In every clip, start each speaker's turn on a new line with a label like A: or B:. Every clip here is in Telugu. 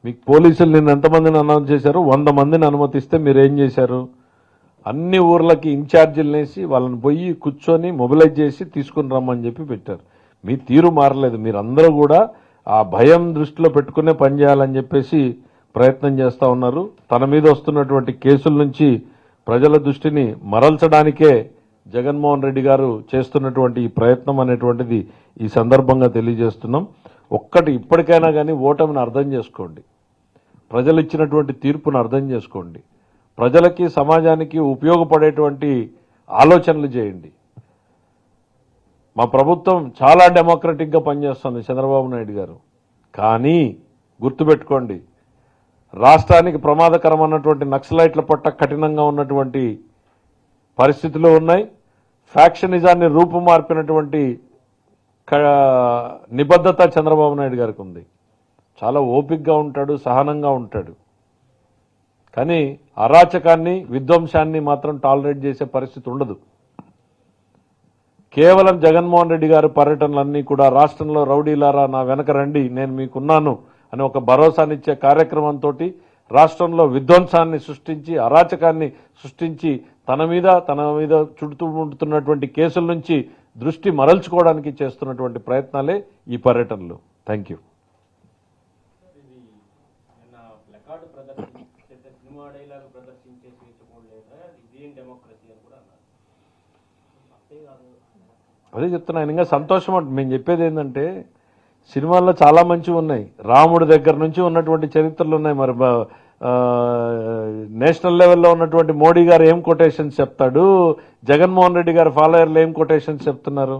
A: మీకు పోలీసులు నిన్న ఎంతమందిని అనౌన్స్ చేశారు? 100 మందిని అనుమతిస్తే మీరు ఏం చేశారు? అన్ని ఊర్లకి ఇన్ఛార్జీలు వేసి వాళ్ళని పోయి కూర్చొని మొబిలైజ్ చేసి తీసుకుని రమ్మని చెప్పి పెట్టారు. మీ తీరు మారలేదు. మీరందరూ కూడా ఆ భయం దృష్టిలో పెట్టుకునే పనిచేయాలని చెప్పేసి ప్రయత్నం చేస్తూ ఉన్నారు. తన మీద వస్తున్నటువంటి కేసుల నుంచి ప్రజల దృష్టిని మరల్చడానికే జగన్మోహన్ రెడ్డి గారు చేస్తున్నటువంటి ఈ ప్రయత్నం అనేటువంటిది ఈ సందర్భంగా తెలియజేస్తున్నాం. ఒక్కటి ఇప్పటికైనా కానీ ఓటమిని అర్థం చేసుకోండి. ప్రజలు ఇచ్చినటువంటి తీర్పును అర్థం చేసుకోండి. ప్రజలకి సమాజానికి ఉపయోగపడేటువంటి ఆలోచనలు చేయండి. మా ప్రభుత్వం చాలా డెమోక్రటిక్గా పనిచేస్తుంది చంద్రబాబు నాయుడు గారు. కానీ గుర్తుపెట్టుకోండి, రాష్ట్రానికి ప్రమాదకరమైనటువంటి నక్సలైట్ల పట్ల కఠినంగా ఉన్నటువంటి పరిస్థితులు ఉన్నాయి. ఫ్యాక్షనిజాన్ని రూపుమార్పినటువంటి నిబద్ధత చంద్రబాబు నాయుడు గారికి ఉంది. చాలా ఓపికగా ఉంటాడు, సహనంగా ఉంటాడు. కానీ అరాచకాన్ని, విధ్వంసాన్ని మాత్రం టాలరేట్ చేసే పరిస్థితి ఉండదు. కేవలం జగన్మోహన్ రెడ్డి గారి పర్యటనలన్నీ కూడా రాష్ట్రంలో రౌడీలారా నా వెనక రండి, నేను మీకున్నాను అని ఒక భరోసానిచ్చే కార్యక్రమంతో రాష్ట్రంలో విధ్వంసాన్ని సృష్టించి, అరాచకాన్ని సృష్టించి తన మీద చుట్టుముడుతున్నటువంటి కేసుల నుంచి దృష్టి మరల్చుకోవడానికి చేస్తున్నటువంటి ప్రయత్నాలే ఈ పర్యటనలు. Thank you. అదే చెప్తున్నా. ఆయన ఇంకా సంతోషం అంటే మేము చెప్పేది ఏంటంటే, సినిమాల్లో చాలా మంచివి ఉన్నాయి. రాముడి దగ్గర నుంచి ఉన్నటువంటి చరిత్రలు ఉన్నాయి. మరి నేషనల్ లెవెల్లో ఉన్నటువంటి మోడీ గారు ఏం కొటేషన్స్ చెప్తాడు, జగన్మోహన్ రెడ్డి గారు ఫాలోయర్లు ఏం కొటేషన్స్ చెప్తున్నారు.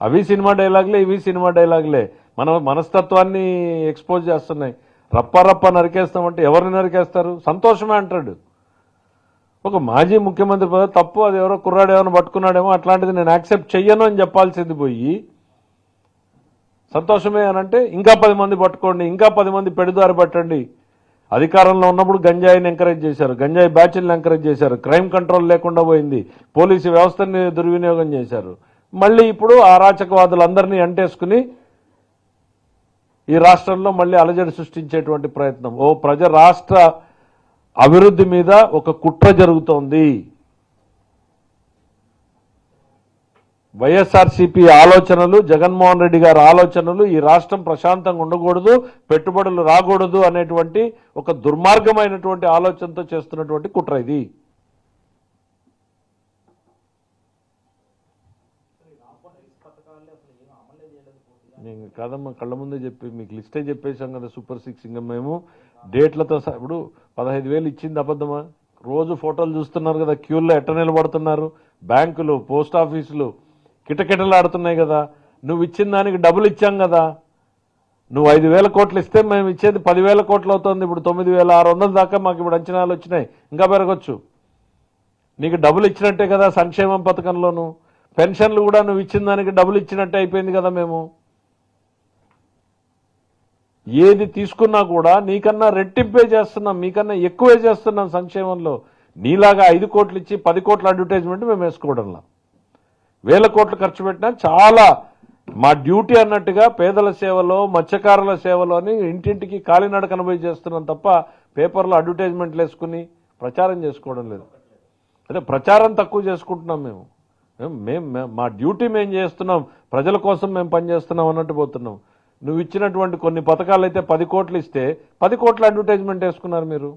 A: అవి సినిమా డైలాగులే, ఇవి సినిమా డైలాగులే. మన మనస్తత్వాన్ని ఎక్స్పోజ్ చేస్తున్నాయి. రప్ప నరికేస్తామంటే ఎవరిని నరికేస్తారు? సంతోషమే అంటాడు. ఒక మాజీ ముఖ్యమంత్రి పదవి తప్పు, అది ఎవరో కుర్రాడు ఏమైనా పట్టుకున్నాడేమో, అట్లాంటిది నేను యాక్సెప్ట్ చెయ్యను అని చెప్పాల్సింది పోయి సంతోషమే అనంటే ఇంకా 10 మంది పట్టుకోండి, ఇంకా 10 మంది పెడుదారి పట్టండి. అధికారంలో ఉన్నప్పుడు గంజాయిని ఎంకరేజ్ చేశారు, గంజాయి బ్యాచ్లను ఎంకరేజ్ చేశారు, క్రైమ్ కంట్రోల్ లేకుండా పోయింది, పోలీసు వ్యవస్థని దుర్వినియోగం చేశారు. మళ్ళీ ఇప్పుడు ఆ అరాచకవాదులందరినీ అంటేసుకుని ఈ రాష్ట్రంలో మళ్ళీ అలజడి సృష్టించేటువంటి ప్రయత్నం. రాష్ట్ర అభివృద్ధి మీద ఒక కుట్ర జరుగుతోంది. వైఎస్ఆర్సీపీ ఆలోచనలు, జగన్మోహన్ రెడ్డి గారి ఆలోచనలు, ఈ రాష్ట్రం ప్రశాంతంగా ఉండకూడదు, పెట్టుబడులు రాకూడదు అనేటువంటి ఒక దుర్మార్గమైనటువంటి ఆలోచనతో చేస్తున్నటువంటి కుట్ర ఇది. నేను కాదమ్మా, కళ్ళ ముందే చెప్పి మీకు లిస్టే చెప్పేశాం కదా. సూపర్ 6 ఇంకా మేము డేట్లతో ఇప్పుడు 15,000 ఇచ్చింది అబద్ధమా? రోజు ఫోటోలు చూస్తున్నారు కదా, క్యూల్లో ఎట్ట నిలబడుతున్నారు. బ్యాంకులు, పోస్ట్ ఆఫీసులు కిటకిటలాడుతున్నాయి కదా. నువ్వు ఇచ్చిన దానికి డబ్బులు ఇచ్చాం కదా. నువ్వు 5,000 కోట్లు ఇస్తే మేము ఇచ్చేది 10,000 కోట్లు అవుతుంది. ఇప్పుడు 9,600 దాకా మాకు ఇప్పుడు అంచనాలు వచ్చినాయి, ఇంకా పెరగచ్చు. నీకు డబ్బులు ఇచ్చినట్టే కదా సంక్షేమం పథకంలోను. పెన్షన్లు కూడా నువ్వు ఇచ్చిన దానికి డబ్బులు ఇచ్చినట్టే అయిపోయింది కదా. మేము ఏది తీసుకున్నా కూడా నీకన్నా రెట్టింపే చేస్తున్నాం, మీకన్నా ఎక్కువే చేస్తున్నాం సంక్షేమంలో. నీలాగా 5 కోట్లు ఇచ్చి 10 కోట్ల అడ్వర్టైజ్మెంట్ మేము వేసుకోవడంలా. 1,000 కోట్లు ఖర్చు పెట్టినా చాలా మా డ్యూటీ అన్నట్టుగా పేదల సేవలో, మత్స్యకారుల సేవలో అని ఇంటింటికి కాలినడకన పోయి చేస్తున్నాం తప్ప పేపర్లో అడ్వర్టైజ్మెంట్లు వేసుకుని ప్రచారం చేసుకోవడం లేదు. అదే ప్రచారం తక్కువ చేసుకుంటున్నాం మేము. మా డ్యూటీ మేము చేస్తున్నాం, ప్రజల కోసం మేము పనిచేస్తున్నాం అన్నట్టు పోతున్నాం. నువ్వు ఇచ్చినటువంటి కొన్ని పథకాలు అయితే 10 కోట్లు ఇస్తే 10 కోట్ల అడ్వర్టైజ్మెంట్ వేసుకున్నారు మీరు.